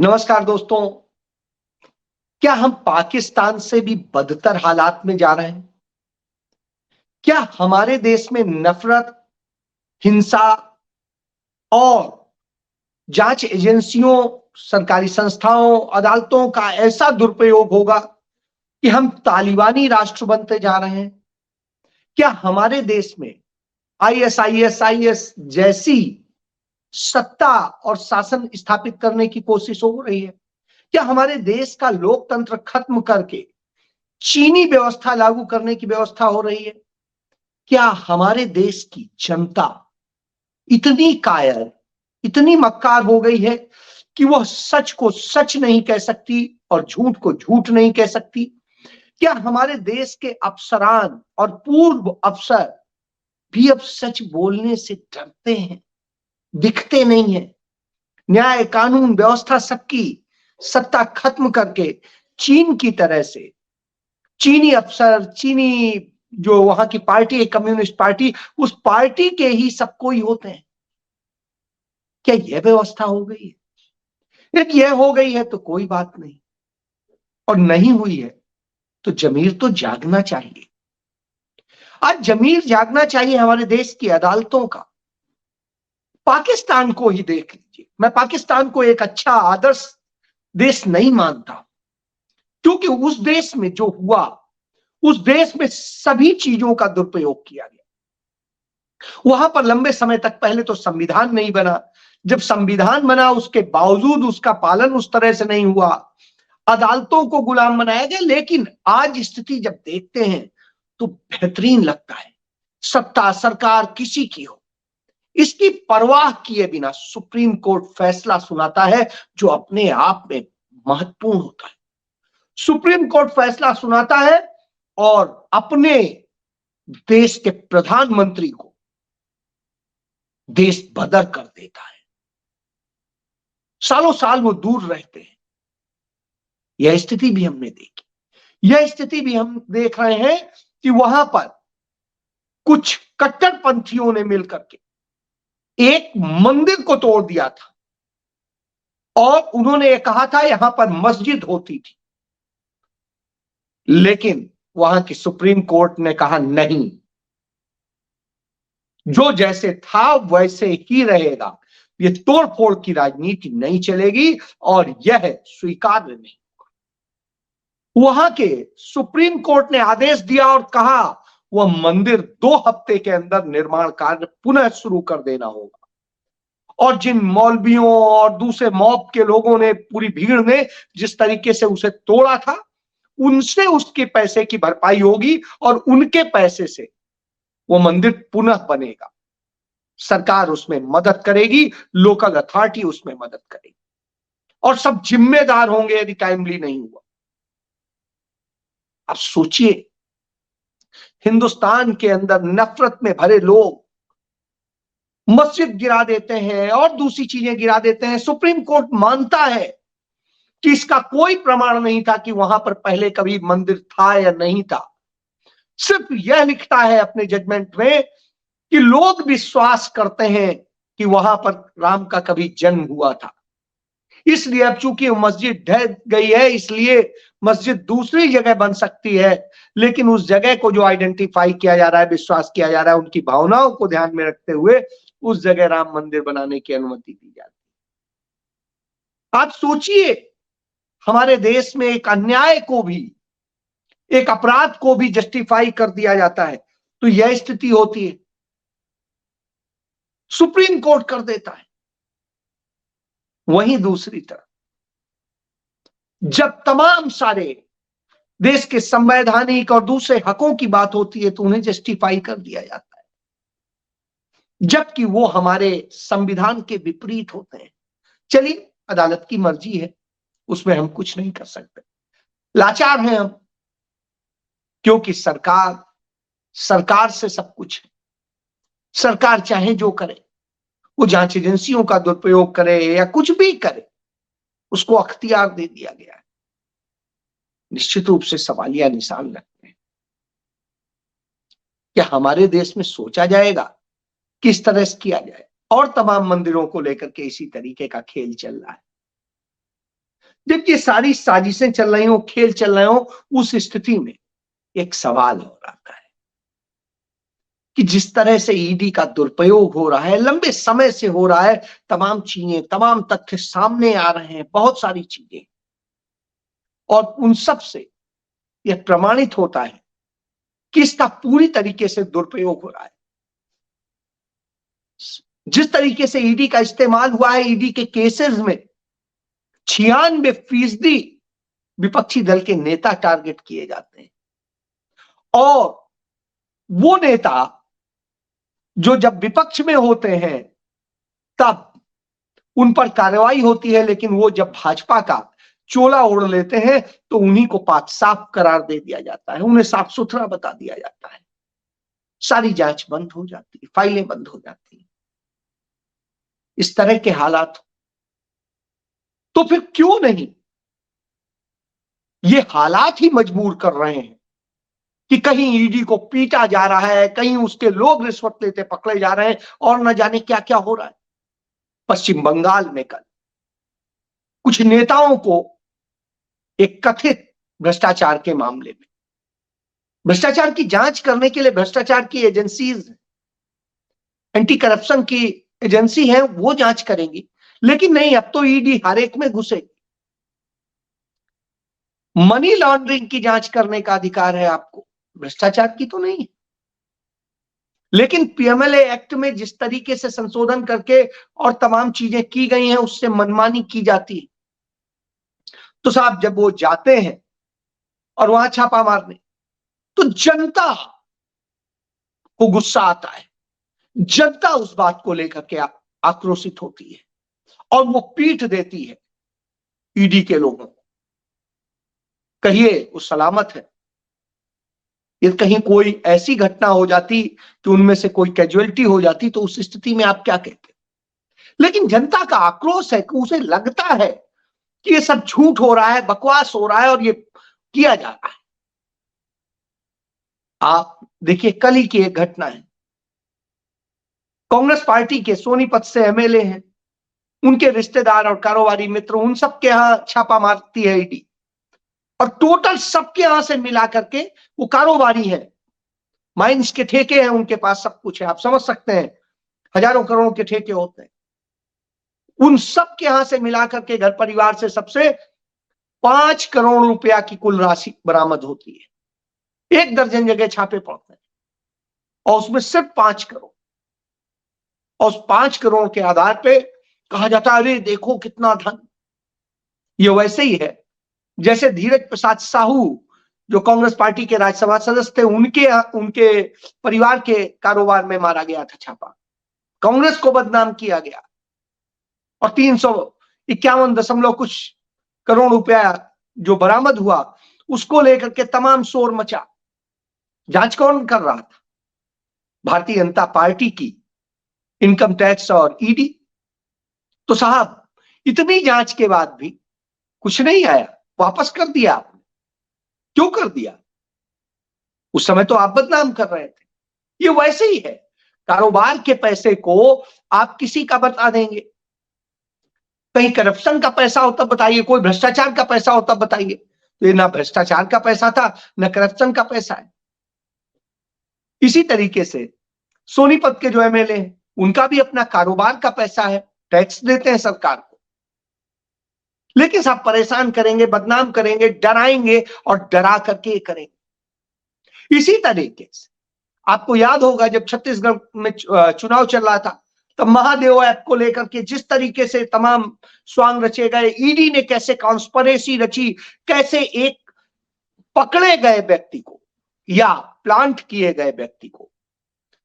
नमस्कार दोस्तों। क्या हम पाकिस्तान से भी बदतर हालात में जा रहे हैं? क्या हमारे देश में नफरत, हिंसा और जांच एजेंसियों, सरकारी संस्थाओं, अदालतों का ऐसा दुरुपयोग होगा कि हम तालिबानी राष्ट्र बनते जा रहे हैं? क्या हमारे देश में आईएसआईएस जैसी सत्ता और शासन स्थापित करने की कोशिश हो रही है? क्या हमारे देश का लोकतंत्र खत्म करके चीनी व्यवस्था लागू करने की व्यवस्था हो रही है? क्या हमारे देश की जनता इतनी कायर, इतनी मक्कार हो गई है कि वह सच को सच नहीं कह सकती और झूठ को झूठ नहीं कह सकती? क्या हमारे देश के अफसरान और पूर्व अफसर भी अब सच बोलने से डरते हैं, दिखते नहीं है? न्याय, कानून व्यवस्था सबकी सत्ता खत्म करके चीन की तरह से चीनी अफसर, चीनी जो वहां की पार्टी है, कम्युनिस्ट पार्टी, उस पार्टी के ही सब कोई होते हैं। क्या यह व्यवस्था हो गई है? यदि यह हो गई है तो कोई बात नहीं, और नहीं हुई है तो जमीर तो जागना चाहिए। आज जमीर जागना चाहिए हमारे देश की अदालतों का। पाकिस्तान को ही देख लीजिए। मैं पाकिस्तान को एक अच्छा आदर्श देश नहीं मानता, क्योंकि उस देश में जो हुआ, उस देश में सभी चीजों का दुरुपयोग किया गया। वहां पर लंबे समय तक पहले तो संविधान नहीं बना। जब संविधान बना उसके बावजूद उसका पालन उस तरह से नहीं हुआ, अदालतों को गुलाम बनाया गया। लेकिन आज स्थिति जब देखते हैं तो बेहतरीन लगता है। सत्ता सरकार किसी की हो, इसकी परवाह किए बिना सुप्रीम कोर्ट फैसला सुनाता है, जो अपने आप में महत्वपूर्ण होता है। सुप्रीम कोर्ट फैसला सुनाता है और अपने देश के प्रधानमंत्री को देश बदर कर देता है। सालों साल वो दूर रहते हैं। यह स्थिति भी हमने देखी। यह स्थिति भी हम देख रहे हैं कि वहां पर कुछ कट्टरपंथियों ने मिलकर के एक मंदिर को तोड़ दिया था, और उन्होंने ये कहा था यहां पर मस्जिद होती थी। लेकिन वहां की सुप्रीम कोर्ट ने कहा नहीं, जो जैसे था वैसे ही रहेगा। ये तोड़फोड़ की राजनीति नहीं चलेगी और यह स्वीकार्य नहीं। वहां के सुप्रीम कोर्ट ने आदेश दिया और कहा वह मंदिर 2 हफ्ते के अंदर निर्माण कार्य पुनः शुरू कर देना होगा। और जिन मौलवियों और दूसरे मॉब के लोगों ने, पूरी भीड़ ने जिस तरीके से उसे तोड़ा था, उनसे उसके पैसे की भरपाई होगी और उनके पैसे से वो मंदिर पुनः बनेगा। सरकार उसमें मदद करेगी, लोकल अथॉरिटी उसमें मदद करेगी, और सब जिम्मेदार होंगे यदि टाइमली नहीं हुआ। अब सोचिए, हिंदुस्तान के अंदर नफरत में भरे लोग मस्जिद गिरा देते हैं और दूसरी चीजें गिरा देते हैं। सुप्रीम कोर्ट मानता है कि इसका कोई प्रमाण नहीं था कि वहां पर पहले कभी मंदिर था या नहीं था। सिर्फ यह लिखता है अपने जजमेंट में कि लोग विश्वास करते हैं कि वहां पर राम का कभी जन्म हुआ था। इसलिए अब चूंकि मस्जिद ढह गई है, इसलिए मस्जिद दूसरी जगह बन सकती है। लेकिन उस जगह को जो आइडेंटिफाई किया जा रहा है, विश्वास किया जा रहा है, उनकी भावनाओं को ध्यान में रखते हुए उस जगह राम मंदिर बनाने की अनुमति दी जाती है। आप सोचिए, हमारे देश में एक अन्याय को भी, एक अपराध को भी जस्टिफाई कर दिया जाता है तो यह स्थिति होती है। सुप्रीम कोर्ट कर देता है। वहीं दूसरी तरफ जब तमाम सारे देश के संवैधानिक और दूसरे हकों की बात होती है तो उन्हें जस्टिफाई कर दिया जाता है, जबकि वो हमारे संविधान के विपरीत होते हैं। चलिए, अदालत की मर्जी है, उसमें हम कुछ नहीं कर सकते। लाचार हैं हम, क्योंकि सरकार से सब कुछ है। सरकार चाहे जो करे, वो जांच एजेंसियों का दुरुपयोग करे या कुछ भी करे, उसको अख्तियार दे दिया गया है। निश्चित रूप से सवालिया निशान लगते हैं। क्या हमारे देश में सोचा जाएगा किस तरह से किया जाए? और तमाम मंदिरों को लेकर के इसी तरीके का खेल चल रहा है। जब ये सारी साजिशें चल रही हो, खेल चल रहे हो, उस स्थिति में एक सवाल और आता है कि जिस तरह से ईडी का दुरुपयोग हो रहा है, लंबे समय से हो रहा है, तमाम चीजें, तमाम तथ्य सामने आ रहे हैं, बहुत सारी चीजें, और उन सब से यह प्रमाणित होता है कि इसका पूरी तरीके से दुरुपयोग हो रहा है। जिस तरीके से ईडी का इस्तेमाल हुआ है, ईडी के केसेस में 96% विपक्षी दल के नेता टारगेट किए जाते हैं, और वो नेता जो जब विपक्ष में होते हैं तब उन पर कार्रवाई होती है, लेकिन वो जब भाजपा का चोला ओढ़ लेते हैं तो उन्हीं को पाक साफ करार दे दिया जाता है, उन्हें साफ सुथरा बता दिया जाता है, सारी जांच बंद हो जाती है, फाइलें बंद हो जाती है। इस तरह के हालात तो फिर क्यों नहीं ये हालात ही मजबूर कर रहे हैं कि कहीं ईडी को पीटा जा रहा है, कहीं उसके लोग रिश्वत लेते पकड़े जा रहे हैं, और न जाने क्या क्या हो रहा है। पश्चिम बंगाल में कल कुछ नेताओं को एक कथित भ्रष्टाचार के मामले में, भ्रष्टाचार की जांच करने के लिए भ्रष्टाचार की एजेंसीज, एंटी करप्शन की एजेंसी है, वो जांच करेंगी, लेकिन नहीं, अब तो ईडी हर एक में घुसेगी। मनी लॉन्ड्रिंग की जांच करने का अधिकार है आपको, भ्रष्टाचार की तो नहीं है। लेकिन पीएमएलए एक्ट में जिस तरीके से संशोधन करके और तमाम चीजें की गई हैं, उससे मनमानी की जाती है। तो साहब जब वो जाते हैं और वहां छापा मारने, तो जनता को गुस्सा आता है, जनता उस बात को लेकर के आक्रोशित होती है, और वो पीट देती है ईडी के लोगों को। कहिए वो सलामत है? यदि कहीं कोई ऐसी घटना हो जाती कि उनमें से कोई कैजुअलिटी हो जाती, तो उस स्थिति में आप क्या कहते? लेकिन जनता का आक्रोश है कि उसे लगता है कि ये सब झूठ हो रहा है, बकवास हो रहा है, और ये किया जा रहा है। आप देखिए, कल ही की एक घटना है, कांग्रेस पार्टी के सोनीपत से एमएलए हैं, उनके रिश्तेदार और कारोबारी मित्र, उन सबके यहां छापा मारती है ईडी, और टोटल सबके यहां से मिला करके, वो कारोबारी है, माइंस के ठेके हैं उनके पास, सब कुछ है, आप समझ सकते हैं, हजारों करोड़ों के ठेके होते हैं। उन सब के यहां से मिलाकर के घर परिवार से सबसे 5 करोड़ रुपया की कुल राशि बरामद होती है। 1 दर्जन जगह छापे पड़ते हैं, और उसमें सिर्फ 5 करोड़, और उस 5 करोड़ के आधार पे कहा जाता है, अरे देखो कितना धन। ये वैसे ही है जैसे धीरज प्रसाद साहू, जो कांग्रेस पार्टी के राज्यसभा सदस्य थे, उनके परिवार के कारोबार में मारा गया था छापा, कांग्रेस को बदनाम किया गया, और 351 दशमलव कुछ करोड़ रुपया जो बरामद हुआ, उसको लेकर के तमाम शोर मचा। जांच कौन कर रहा था? भारतीय जनता पार्टी की इनकम टैक्स और ईडी। तो साहब इतनी जांच के बाद भी कुछ नहीं आया, वापस कर दिया आपने। क्यों कर दिया? उस समय तो आप बदनाम कर रहे थे। ये वैसे ही है, कारोबार के पैसे को आप किसी का बता देंगे, कहीं करप्शन का पैसा हो तब बताइए, कोई भ्रष्टाचार का पैसा हो तब बताइए। तो ये ना भ्रष्टाचार का पैसा था, ना करप्शन का पैसा है। इसी तरीके से सोनीपत के जो एमएलए हैं, उनका भी अपना कारोबार का पैसा है, टैक्स देते हैं सरकार को, लेकिन सब परेशान करेंगे, बदनाम करेंगे, डराएंगे, और डरा करके करेंगे। इसी तरीके से आपको याद होगा जब छत्तीसगढ़ में चुनाव चल रहा था, तब महादेव ऐप को लेकर के जिस तरीके से तमाम स्वांग रचे गए, ईडी ने कैसे कॉन्स्पिरेसी रची, कैसे एक पकड़े गए व्यक्ति को या प्लांट किए गए व्यक्ति को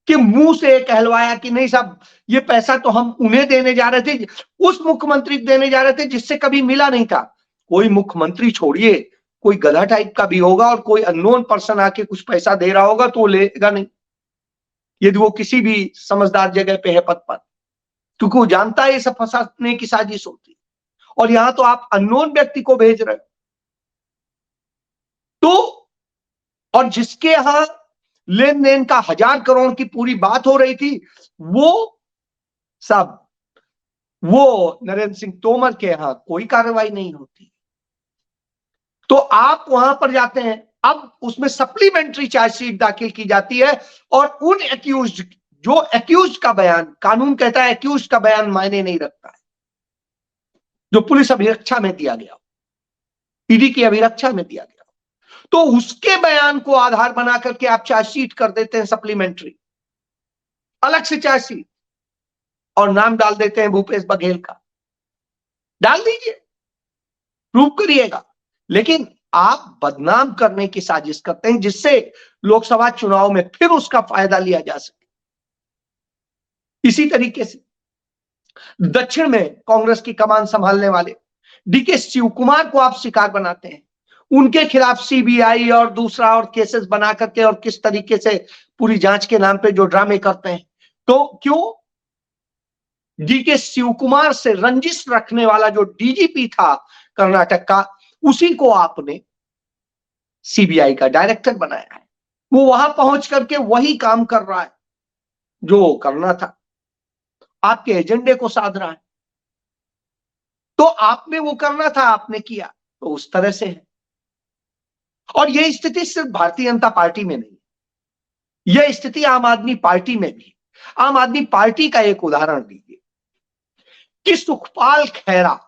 कि मुंह से कहलवाया कि नहीं साहब, ये पैसा तो हम उन्हें देने जा रहे थे, उस मुख्यमंत्री को देने जा रहे थे जिससे कभी मिला नहीं था। कोई मुख्यमंत्री छोड़िए, कोई गधा टाइप का भी होगा और कोई अननोन पर्सन आके कुछ पैसा दे रहा होगा तो वो लेगा नहीं, यदि वो किसी भी समझदार जगह पे है पद पर, क्योंकि वो जानता है ये सब फंसाने की साजिश होती है। और यहां तो आप अननोन व्यक्ति को भेज रहे हो। तो और जिसके यहां लेन देन का 1000 करोड़ की पूरी बात हो रही थी, वो नरेंद्र सिंह तोमर के यहां कोई कार्रवाई नहीं होती। तो आप वहां पर जाते हैं, अब उसमें सप्लीमेंट्री चार्जशीट दाखिल की जाती है और उन एक्यूज, जो एक्यूज का बयान, कानून कहता है एक्यूज का बयान मायने नहीं रखता है, जो पुलिस अभिरक्षा में दिया गया, ईडी की अभिरक्षा में दिया गया, तो उसके बयान को आधार बना करके आप चार्जशीट कर देते हैं सप्लीमेंट्री, अलग से चार्जशीट, और नाम डाल देते हैं भूपेश बघेल का। डाल दीजिए, प्रूव करिएगा, लेकिन आप बदनाम करने की साजिश करते हैं जिससे लोकसभा चुनाव में फिर उसका फायदा लिया जा सके। इसी तरीके से दक्षिण में कांग्रेस की कमान संभालने वाले डीके शिव कुमार को आप शिकार बनाते हैं, उनके खिलाफ सीबीआई और दूसरा और केसेस बना करके, और किस तरीके से पूरी जांच के नाम पे जो ड्रामे करते हैं। तो क्यों? डीके शिव कुमार से रंजिश रखने वाला जो डीजीपी था कर्नाटक का, उसी को आपने सीबीआई का डायरेक्टर बनाया है। वो वहां पहुंच करके वही काम कर रहा है जो करना था, आपके एजेंडे को साध रहा है। तो आपने वो करना था, आपने किया, तो उस तरह से है। और यह स्थिति सिर्फ भारतीय जनता पार्टी में नहीं, यह स्थिति आम आदमी पार्टी में भी। आम आदमी पार्टी का एक उदाहरण लीजिए कि सुखपाल खैरा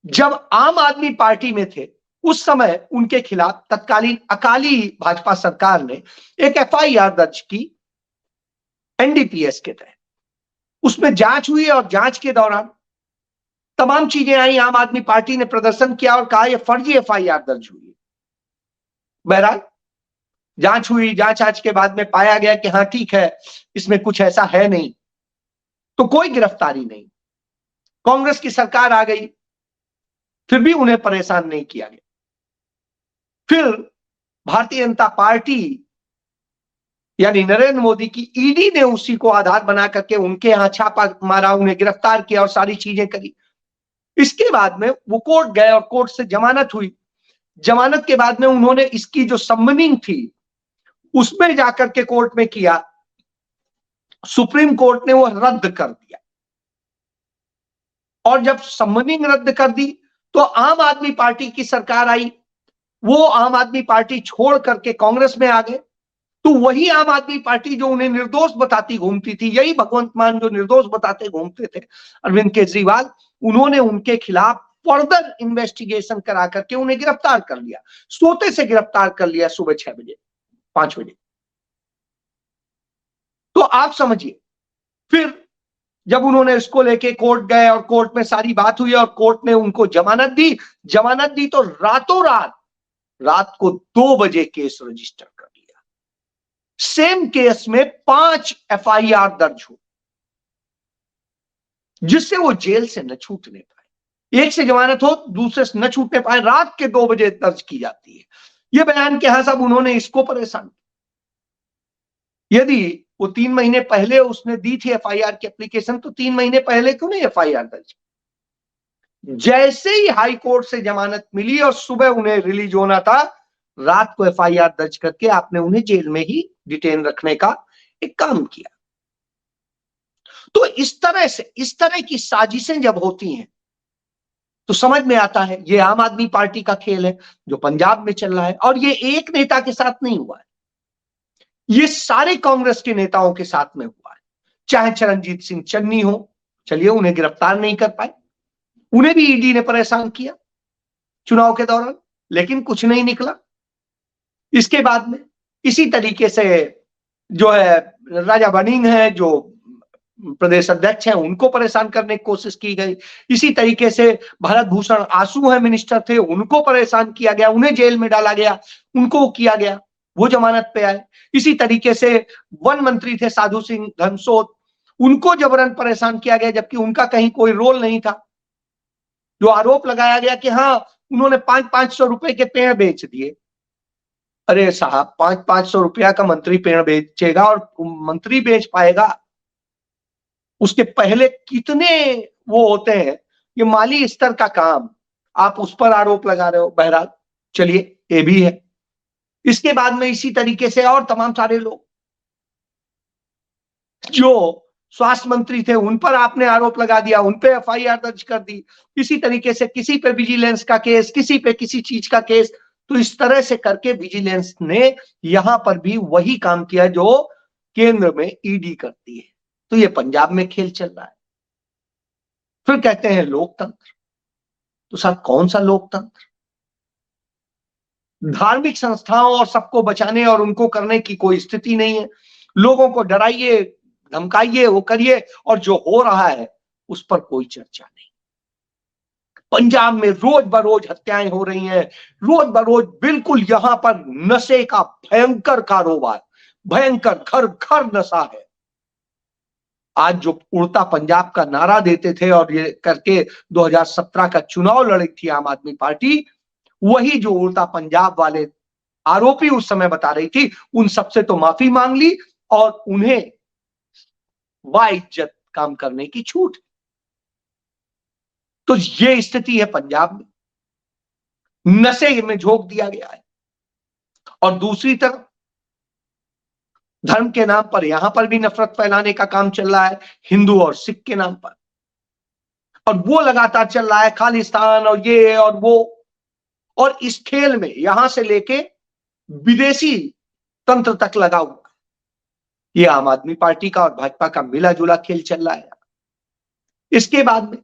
जब आम आदमी पार्टी में थे, उस समय उनके खिलाफ तत्कालीन अकाली भाजपा सरकार ने एक एफआईआर दर्ज की एनडीपीएस के तहत। उसमें जांच हुई और जांच के दौरान तमाम चीजें आई, आम आदमी पार्टी ने प्रदर्शन किया और कहा यह फर्जी एफआईआर दर्ज हुई है। बहरहाल जांच हुई, जांच आज के बाद में पाया गया कि हाँ ठीक है, इसमें कुछ ऐसा है नहीं, तो कोई गिरफ्तारी नहीं। कांग्रेस की सरकार आ गई, फिर भी उन्हें परेशान नहीं किया गया। फिर भारतीय जनता पार्टी यानी नरेंद्र मोदी की ईडी ने उसी को आधार बना करके उनके यहां छापा मारा, उन्हें गिरफ्तार किया और सारी चीजें करी। इसके बाद में वो कोर्ट गए और कोर्ट से जमानत हुई। जमानत के बाद में उन्होंने इसकी जो समनिंग थी उसमें जाकर के कोर्ट में किया, सुप्रीम कोर्ट ने वो रद्द कर दिया। और जब समनिंग रद्द कर दी तो आम आदमी पार्टी की सरकार आई, वो आम आदमी पार्टी छोड़ करके कांग्रेस में आ गए। तो वही आम आदमी पार्टी जो उन्हें निर्दोष बताती घूमती थी, यही भगवंत मान जो निर्दोष बताते घूमते थे अरविंद केजरीवाल, उन्होंने उनके खिलाफ फर्दर इन्वेस्टिगेशन करा करके उन्हें गिरफ्तार कर लिया, सोते से गिरफ्तार कर लिया सुबह 6 बजे 5 बजे। तो आप समझिए, फिर जब उन्होंने इसको लेके कोर्ट गए और कोर्ट में सारी बात हुई और कोर्ट ने उनको जमानत दी, तो रातों रात को 2 बजे केस रजिस्टर कर लिया। सेम केस में 5 एफआईआर दर्ज हो, जिससे वो जेल से न छूटने पाए। एक से जमानत हो, दूसरे से न छूटने पाए, रात के 2 बजे दर्ज की जाती है। ये बयान के यहां साहब उन्होंने इसको परेशान किया। यदि वो 3 महीने पहले उसने दी थी एफआईआर की एप्लीकेशन, तो 3 महीने पहले क्यों नहीं एफआईआर दर्ज? जैसे ही हाई कोर्ट से जमानत मिली और सुबह उन्हें रिलीज होना था, रात को एफआईआर दर्ज करके आपने उन्हें जेल में ही डिटेन रखने का एक काम किया। तो इस तरह की साजिशें जब होती हैं तो समझ में आता है ये आम आदमी पार्टी का खेल है जो पंजाब में चल रहा है। और ये एक नेता के साथ नहीं हुआ है, ये सारे कांग्रेस के नेताओं के साथ में हुआ है। चाहे चरणजीत सिंह चन्नी हो, चलिए उन्हें गिरफ्तार नहीं कर पाए, उन्हें भी ईडी ने परेशान किया चुनाव के दौरान, लेकिन कुछ नहीं निकला। इसके बाद में इसी तरीके से जो है राजा बनिंग है, जो प्रदेश अध्यक्ष हैं, उनको परेशान करने की कोशिश की गई। इसी तरीके से भरत भूषण आशु है, मिनिस्टर थे, उनको परेशान किया गया, उन्हें जेल में डाला गया, उनको किया गया, वो जमानत पे आए। इसी तरीके से वन मंत्री थे साधु सिंह धनसोत, उनको जबरन परेशान किया गया, जबकि उनका कहीं कोई रोल नहीं था। जो आरोप लगाया गया कि हाँ उन्होंने 500-500 रुपए के पेड़ बेच दिए। अरे साहब, 500-500 रुपया का मंत्री पेड़ बेचेगा और मंत्री बेच पाएगा? उसके पहले कितने वो होते हैं, ये माली स्तर का काम, आप उस पर आरोप लगा रहे हो। बहरहाल चलिए, ये भी है। इसके बाद में इसी तरीके से और तमाम सारे लोग जो स्वास्थ्य मंत्री थे, उन पर आपने आरोप लगा दिया, उन पे एफआईआर दर्ज कर दी। इसी तरीके से किसी पे विजिलेंस का केस, किसी पे किसी चीज का केस। तो इस तरह से करके विजिलेंस ने यहां पर भी वही काम किया जो केंद्र में ईडी करती है। तो ये पंजाब में खेल चल रहा है। फिर कहते हैं लोकतंत्र। तो साहब कौन सा लोकतंत्र? धार्मिक संस्थाओं और सबको बचाने और उनको करने की कोई स्थिति नहीं है। लोगों को डराइए, धमकाइए, वो करिए, और जो हो रहा है उस पर कोई चर्चा नहीं। पंजाब में रोज बरोज हत्याएं हो रही हैं, रोज बरोज बिल्कुल यहां पर नशे का भयंकर कारोबार, भयंकर घर घर नशा है। आज जो उड़ता पंजाब का नारा देते थे और ये करके 2017 का चुनाव लड़ी थी आम आदमी पार्टी, वही जो उड़ता पंजाब वाले आरोपी उस समय बता रही थी, उन सबसे तो माफी मांग ली और उन्हें वाइज्जत काम करने की छूट। तो ये स्थिति है पंजाब में, नशे में झोंक दिया गया है। और दूसरी तरफ धर्म के नाम पर यहां पर भी नफरत फैलाने का काम चल रहा है, हिंदू और सिख के नाम पर। और वो लगातार चल रहा है, खालिस्तान और ये और वो। और इस खेल में यहां से लेके विदेशी तंत्र तक लगा हुआ। ये आम आदमी पार्टी का और भाजपा का मिला जुला खेल चल रहा है। इसके बाद में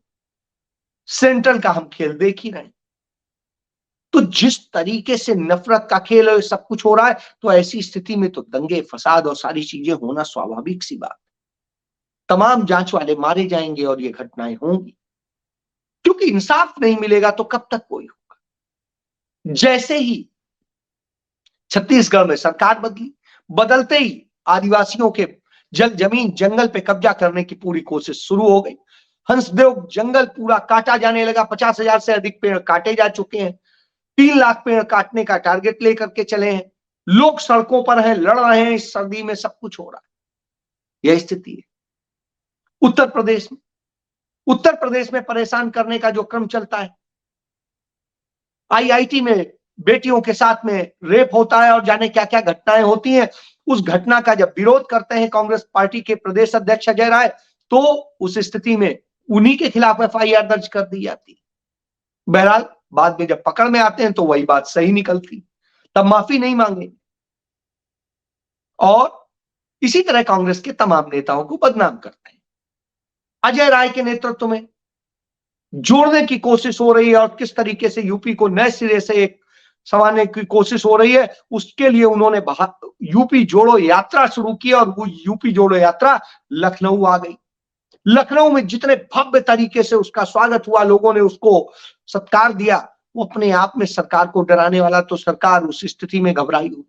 सेंट्रल का हम खेल देख ही रहे हैं। तो जिस तरीके से नफरत का खेल है, सब कुछ हो रहा है, तो ऐसी स्थिति में तो दंगे फसाद और सारी चीजें होना स्वाभाविक सी बात। तमाम जांच वाले मारे जाएंगे और ये घटनाएं होंगी, क्योंकि इंसाफ नहीं मिलेगा तो कब तक कोई होगा। जैसे ही छत्तीसगढ़ में सरकार बदली, बदलते ही आदिवासियों के जमीन जंगल पे कब्जा करने की पूरी कोशिश शुरू हो गई। हंसदेव जंगल पूरा काटा जाने लगा, 50,000 से अधिक पेड़ काटे जा चुके हैं, 3 लाख पेड़ काटने का टारगेट लेकर के चले हैं। लोग सड़कों पर हैं, लड़ रहे हैं, इस सर्दी में सब कुछ हो रहा है। यह स्थिति है उत्तर प्रदेश में परेशान करने का जो क्रम चलता है। आईआईटी में बेटियों के साथ में रेप होता है और जाने क्या क्या घटनाएं होती हैं। उस घटना का जब विरोध करते हैं कांग्रेस पार्टी के प्रदेश अध्यक्ष अजय राय, तो उस स्थिति में उन्हीं के खिलाफ एफआईआर दर्ज कर दी जाती। बहरहाल बाद में जब पकड़ में आते हैं तो वही बात सही निकलती, तब माफी नहीं मांगे और इसी तरह कांग्रेस के तमाम नेताओं को बदनाम करते हैं। अजय राय के नेतृत्व में जोड़ने की कोशिश हो रही है और किस तरीके से यूपी को नए सिरे से एक संवारने की कोशिश हो रही है, उसके लिए उन्होंने यूपी जोड़ो यात्रा शुरू की और वो यूपी जोड़ो यात्रा लखनऊ आ गई। लखनऊ में जितने भव्य तरीके से उसका स्वागत हुआ, लोगों ने उसको सत्कार दिया, वो अपने आप में सरकार को डराने वाला। तो सरकार उस स्थिति में घबराई हुई,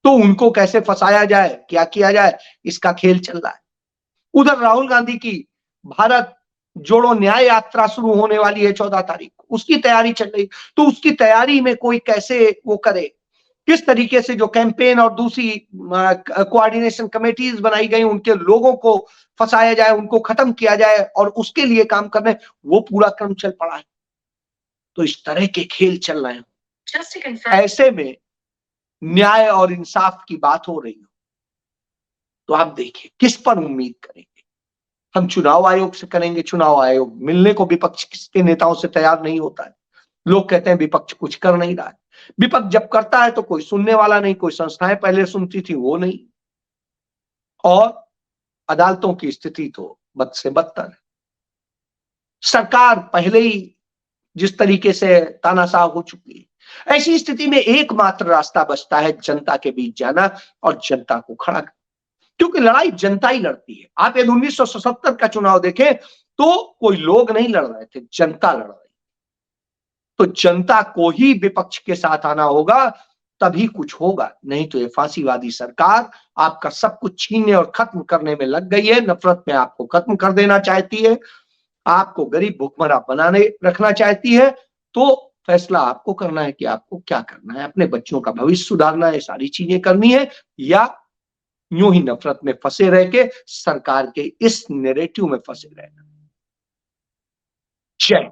तो उनको कैसे फंसाया जाए, क्या किया जाए, इसका खेल चल रहा है। उधर राहुल गांधी की भारत जोड़ो न्याय यात्रा शुरू होने वाली है 14 तारीख को, उसकी तैयारी चल रही। तो उसकी तैयारी में कोई कैसे वो करे, किस तरीके से जो कैंपेन और दूसरी कोऑर्डिनेशन कमेटीज बनाई गई, उनके लोगों को फंसाया जाए, उनको खत्म किया जाए और उसके लिए काम करने, वो पूरा क्रम चल पड़ा है। तो इस तरह के खेल चल रहे हैं। ऐसे में न्याय और इंसाफ की बात हो रही हो तो आप देखिए किस पर उम्मीद करेंगे। हम चुनाव आयोग से करेंगे, चुनाव आयोग मिलने को विपक्ष के नेताओं से तैयार नहीं होता है। लोग कहते हैं विपक्ष कुछ कर नहीं रहा है। विपक्ष जब करता है तो कोई सुनने वाला नहीं, कोई संस्थाएं पहले सुनती थी वो नहीं, और अदालतों की स्थिति तो बद से बदतर है। सरकार पहले ही जिस तरीके से तानाशाह हो चुकी है, ऐसी स्थिति में एकमात्र रास्ता बचता है जनता के बीच जाना और जनता को खड़ा करना, क्योंकि लड़ाई जनता ही लड़ती है। आप यदि 1977 का चुनाव देखें तो कोई लोग नहीं लड़ रहे थे, जनता लड़ रही। तो जनता को ही विपक्ष के साथ आना होगा, तभी कुछ होगा, नहीं तो ये फांसीवादी सरकार आपका सब कुछ छीनने और खत्म करने में लग गई है। नफरत में आपको खत्म कर देना चाहती है, आपको गरीब भुखमरा बनाने रखना चाहती है। तो फैसला आपको करना है कि आपको क्या करना है, अपने बच्चों का भविष्य सुधारना है, सारी चीजें करनी है, या यूं ही नफरत में फंसे रह के सरकार के इस नैरेटिव में फंसे रहना। जय